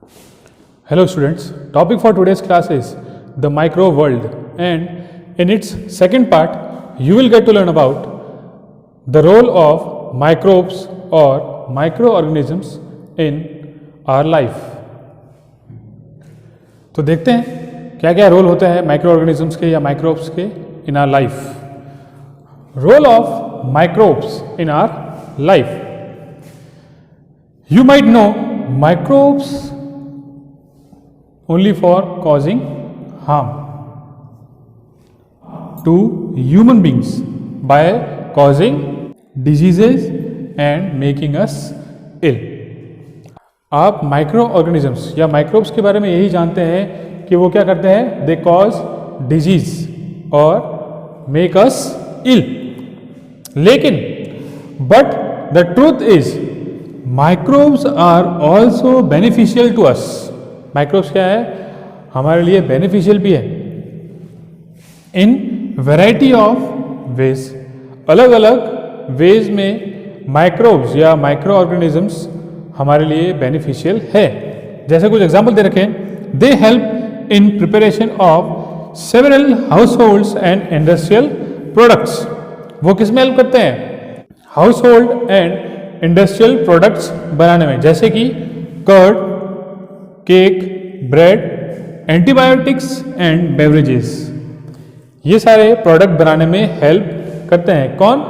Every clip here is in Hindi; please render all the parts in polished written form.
Hello students, topic for today's class is the microbe world, and in its second part you will get to learn about the role of microbes or microorganisms in our life. तो देखते हैं क्या क्या रोल होते हैं माइक्रोऑर्गेनिजम्स के या माइक्रोब्स के in our life. Role of microbes in our life. You might know microbes only for causing harm to human beings by causing diseases and making us ill. आप माइक्रो ऑर्गेनिजम्स या माइक्रोब्स के बारे में यही जानते हैं कि वो क्या करते हैं, दे कॉज डिजीज और मेक अस इल. लेकिन but the truth is microbes are also beneficial to us. Microbes क्या है, हमारे लिए बेनिफिशियल भी है इन वैरायटी ऑफ वेज. अलग अलग वेज में माइक्रोब्स या माइक्रो ऑर्गेनिजम्स हमारे लिए बेनिफिशियल है. जैसे कुछ एग्जाम्पल दे रखे हैं. They help in preparation of several households and industrial products. वो किस में हेल्प करते हैं, household and industrial products बनाने में, जैसे कि curd, cake, bread, antibiotics and beverages. ये सारे प्रोडक्ट बनाने में हेल्प करते हैं कौन,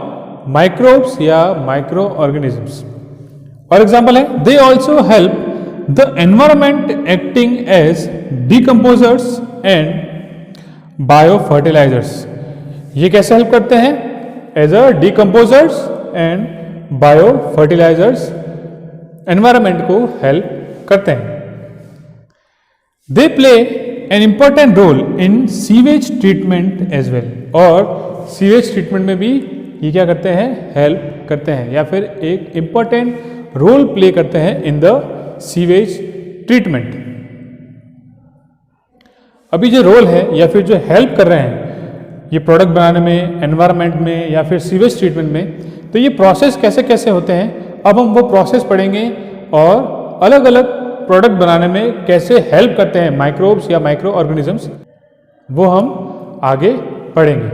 माइक्रोब्स या माइक्रो ऑर्गेनिजम्स. और एग्जांपल है, they also help the environment acting as decomposers and biofertilisers. ये कैसे हेल्प करते हैं, as a decomposers and biofertilisers environment को हेल्प करते हैं. They play an important role in sewage treatment as well. और सीवेज ट्रीटमेंट में भी ये क्या करते हैं, हेल्प करते हैं या फिर एक इम्पॉर्टेंट रोल प्ले करते हैं इन द सीवेज ट्रीटमेंट. अभी जो रोल है या फिर जो हेल्प कर रहे हैं ये प्रोडक्ट बनाने में, एनवायरनमेंट में या फिर सीवेज ट्रीटमेंट में, तो ये प्रोसेस कैसे कैसे होते हैं, अब हम वो प्रोसेस पढ़ेंगे और अलग अलग प्रोडक्ट बनाने में कैसे हेल्प करते हैं माइक्रोब्स या माइक्रो ऑर्गेनिजम्स, वो हम आगे पढ़ेंगे.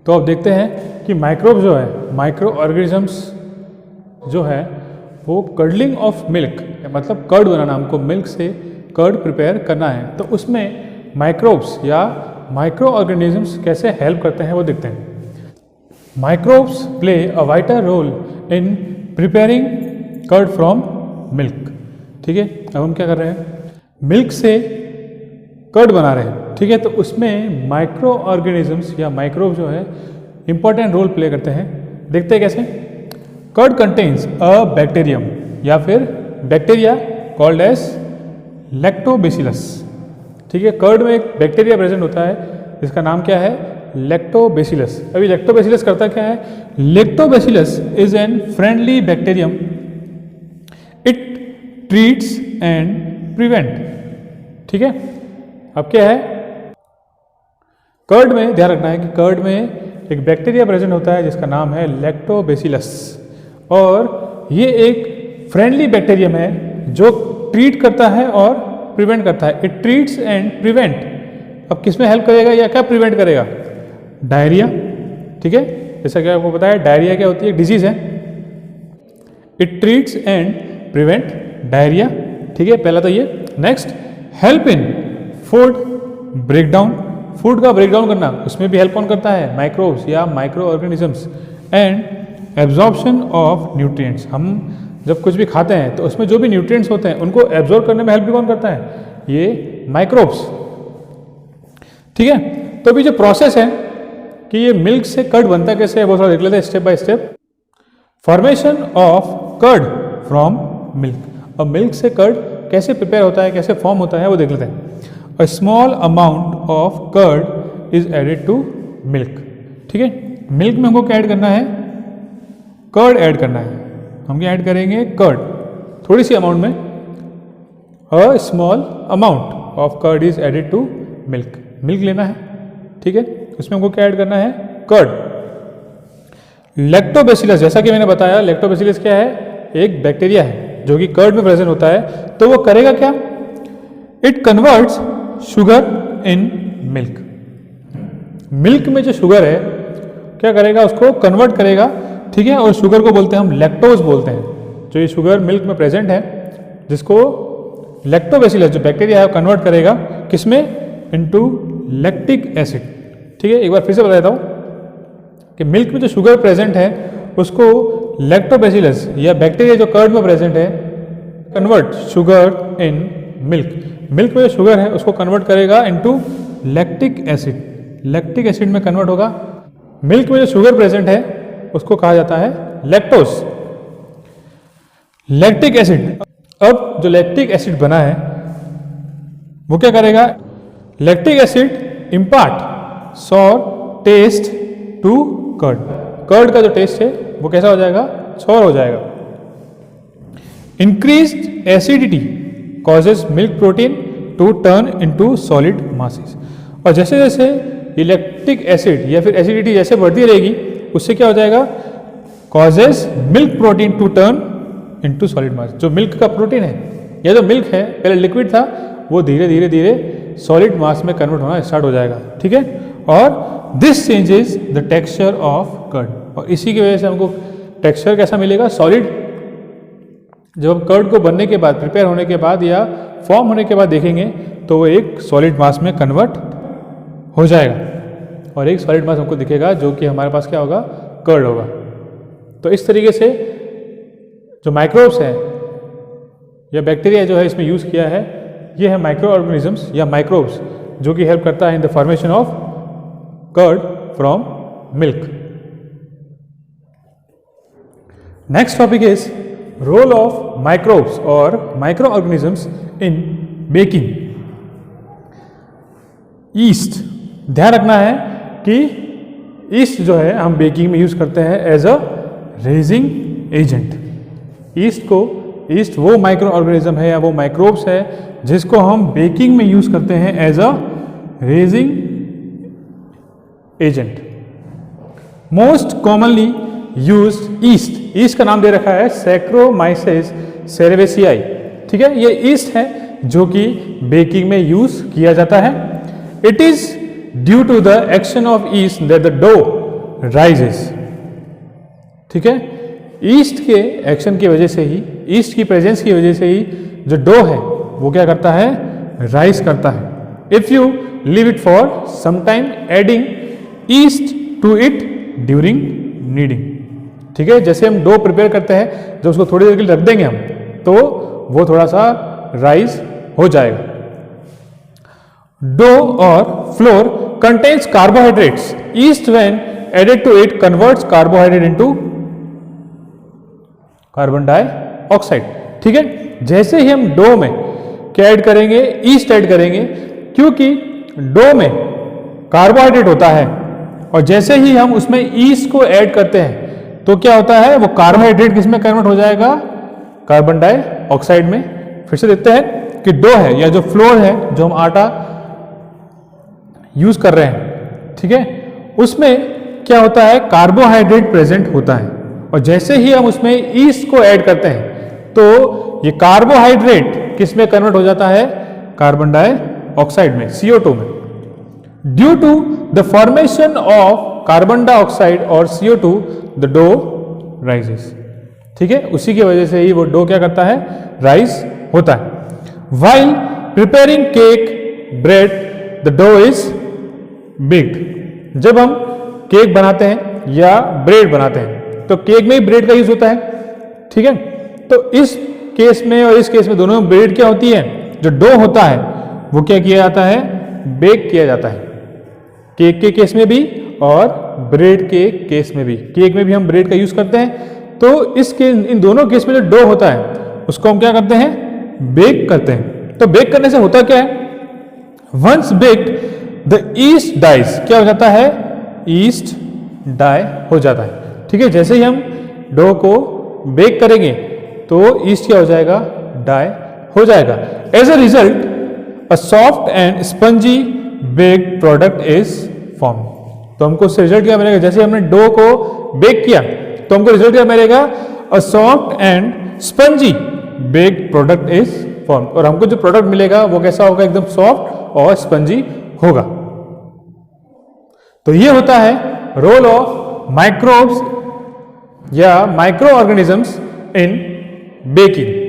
तो अब देखते हैं कि माइक्रोब्स जो है, माइक्रो ऑर्गेनिजम्स जो है वो कर्डलिंग ऑफ मिल्क, मतलब कर्ड बनाना, हमको मिल्क से कर्ड प्रिपेयर करना है, तो उसमें माइक्रोब्स या माइक्रो ऑर्गेनिजम्स कैसे हेल्प करते हैं वो देखते हैं. Microbes play a vital role in preparing curd from milk. ठीक है, अब हम क्या कर रहे हैं, मिल्क से कर्ड बना रहे हैं. ठीक है, तो उसमें माइक्रो ऑर्गेनिजम्स या माइक्रोब जो है इंपॉर्टेंट रोल प्ले करते हैं. देखते हैं कैसे. कर्ड कंटेन्स अ बैक्टीरियम या फिर बैक्टीरिया कॉल्ड एज लैक्टोबैसिलस. ठीक है, कर्ड में एक बैक्टीरिया प्रेजेंट होता है जिसका नाम क्या है, लैक्टोबैसिलस. अभी लैक्टोबैसिलस करता क्या है, lactobacillus is an friendly bacterium. It treats and prevent. ठीक है, अब क्या है, कर्ड में ध्यान रखना है कि कर्ड में एक बैक्टीरिया प्रेजेंट होता है जिसका नाम है लैक्टोबैसिलस, और ये एक फ्रेंडली बैक्टीरियम है जो ट्रीट करता है और प्रिवेंट करता है. It treats and prevent. अब किस में हेल्प करेगा या क्या प्रिवेंट करेगा, डायरिया. ठीक है, जैसा कि आपको पता है डायरिया क्या होती है, डिजीज है. It treats and prevent diarrhoea. ठीक है, पहला तो ये. Next, help in food breakdown. Food का ब्रेकडाउन करना, उसमें भी हेल्प कौन करता है, माइक्रोब्स या micro organisms. And absorption of nutrients. हम जब कुछ भी खाते हैं तो उसमें जो भी न्यूट्रिएंट्स होते हैं उनको एब्जॉर्ब करने में हेल्प भी कौन करता है, ये माइक्रोब्स. ठीक है, तो अभी जो प्रोसेस है कि ये मिल्क से कर्ड बनता है कैसे है वो थोड़ा देख लेते हैं step by step. Formation of curd from milk. अब मिल्क से कर्ड कैसे प्रिपेयर होता है, कैसे फॉर्म होता है वो देख लेते हैं. A small amount of curd is added to milk. ठीक है, मिल्क में हमको क्या ऐड करना है, कर्ड ऐड करना है. हम क्या ऐड करेंगे, कर्ड, थोड़ी सी अमाउंट में. A small amount of curd is added to milk. Milk लेना है. ठीक है, उसमें हमको क्या ऐड करना है, कर्ड. लैक्टोबैसिलस, जैसा कि मैंने बताया लैक्टोबैसिलस क्या है, एक बैक्टीरिया है. जो कि कर्ड में प्रेजेंट होता है, तो वो करेगा क्या? It converts sugar in milk. Milk में जो शुगर है क्या करेगा? उसको कन्वर्ट करेगा, ठीक है। और शुगर को बोलते हैं हम लैक्टोज बोलते हैं। जो ये शुगर मिल्क में प्रेजेंट है, जिसको लैक्टोबैसिलस जो बैक्टीरिया है, कन्वर्ट करेगा किसमें? इनटू लैक्टिक एसिड, ठीक है। एक बार फिर से बता देता हूँ कि मिल्क में जो शुगर प्रेजेंट है उसको लैक्टोबैसिलस या बैक्टीरिया जो कर्ड में प्रेजेंट है, convert sugar in milk. Milk में जो शुगर है उसको कन्वर्ट करेगा into lactic acid. Lactic acid में कन्वर्ट होगा। मिल्क में जो शुगर प्रेजेंट है उसको कहा जाता है लैक्टोज। लैक्टिक एसिड, अब जो लैक्टिक एसिड बना है वो क्या करेगा? Lactic acid impart sour taste to curd. Curd का जो टेस्ट है वो कैसा हो जाएगा? सॉर हो जाएगा। Increased acidity causes milk protein to turn into solid masses. और जैसे जैसे लैक्टिक एसिड या फिर एसिडिटी जैसे बढ़ती रहेगी, उससे क्या हो जाएगा? Causes milk protein to turn into solid mass. जो मिल्क का प्रोटीन है या जो मिल्क है पहले लिक्विड था, वो धीरे धीरे धीरे सॉलिड मास में कन्वर्ट होना स्टार्ट हो जाएगा, ठीक है। और this changes the texture of curd. और इसी की वजह से हमको टेक्सचर कैसा मिलेगा? सॉलिड। जब हम कर्ड को बनने के बाद, प्रिपेयर होने के बाद या फॉर्म होने के बाद देखेंगे तो वो एक सॉलिड मास में कन्वर्ट हो जाएगा और एक सॉलिड मास हमको दिखेगा, जो कि हमारे पास क्या होगा? कर्ड होगा। तो इस तरीके से जो माइक्रोब्स हैं या बैक्टीरिया जो है इसमें यूज़ किया है, ये है माइक्रो ऑर्गेनिजम्स या माइक्रोब्स, जो कि हेल्प करता है in the formation of curd from milk. Next topic is role of microbes और micro organisms in baking. Yeast, ध्यान रखना है कि ईस्ट जो है हम बेकिंग में यूज करते हैं as a raising agent. Yeast वो माइक्रो ऑर्गेनिज्म है या वो माइक्रोब्स है जिसको हम बेकिंग में यूज करते हैं as a raising agent. Most commonly used yeast का नाम दे रखा है सैक्रोमाइसेस सेरेवेसियाई, ठीक है। ये ईस्ट है जो कि बेकिंग में यूज किया जाता है। It is due to the action of yeast that the dough rises, ठीक है। ईस्ट के एक्शन की वजह से ही, ईस्ट की प्रेजेंस की वजह से ही जो डो है वो क्या करता है? राइज करता है। If you leave it for some time adding yeast to it during kneading, ठीक है। जैसे हम डो प्रिपेयर करते हैं, जब उसको थोड़ी देर के लिए रख देंगे हम, तो वो थोड़ा सा राइज हो जाएगा। डो और flour contains carbohydrates. Yeast when added to it converts carbohydrate into carbon dioxide, ठीक है। जैसे ही हम डो में क्या ऐड करेंगे? ईस्ट ऐड करेंगे, क्योंकि डो में कार्बोहाइड्रेट होता है और जैसे ही हम उसमें ईस्ट को ऐड करते हैं तो क्या होता है? वो कार्बोहाइड्रेट किस में कन्वर्ट हो जाएगा? कार्बन डाइऑक्साइड में। फिर से देखते हैं कि डो है या जो फ्लोर है, जो हम आटा यूज कर रहे हैं, ठीक है, उसमें क्या होता है? कार्बोहाइड्रेट प्रेजेंट होता है और जैसे ही हम उसमें ईस्ट को ऐड करते हैं तो ये कार्बोहाइड्रेट किस में कन्वर्ट हो जाता है? कार्बन डाइऑक्साइड में, CO2 में। Due to the formation of carbon dioxide और CO2 द डो राइजेस, ठीक है। उसी की वजह से ही वो डो क्या करता है? राइज होता है। While preparing cake bread the dough is baked. जब हम केक बनाते हैं या ब्रेड बनाते हैं तो केक में ही ब्रेड का यूज होता है, ठीक है। तो इस केस में और इस केस में दोनों में ब्रेड क्या होती है? जो डो होता है वो क्या किया जाता है? बेक किया जाता है। केक के केस में भी और ब्रेड के केस में भी। केक में भी हम ब्रेड का यूज करते हैं, तो इन दोनों केस में जो डो होता है उसको हम क्या करते हैं? बेक करते हैं। तो बेक करने से होता क्या है? Once baked the yeast dies, क्या हो जाता है? ईस्ट डाई हो जाता है, ठीक है। जैसे ही हम डो को बेक करेंगे तो ईस्ट क्या हो जाएगा? डाई हो जाएगा। As a result a soft and spongy baked product is form. तो हमको उससे रिजल्ट क्या मिलेगा? जैसे हमने डो को बेक किया तो हमको रिजल्ट क्या मिलेगा? अ soft and spongy baked product is form, और हमको जो प्रोडक्ट मिलेगा वो कैसा होगा, एकदम सॉफ्ट और स्पंजी होगा। तो ये होता है रोल ऑफ माइक्रोब्स या माइक्रो ऑर्गेनिजम्स इन बेकिंग।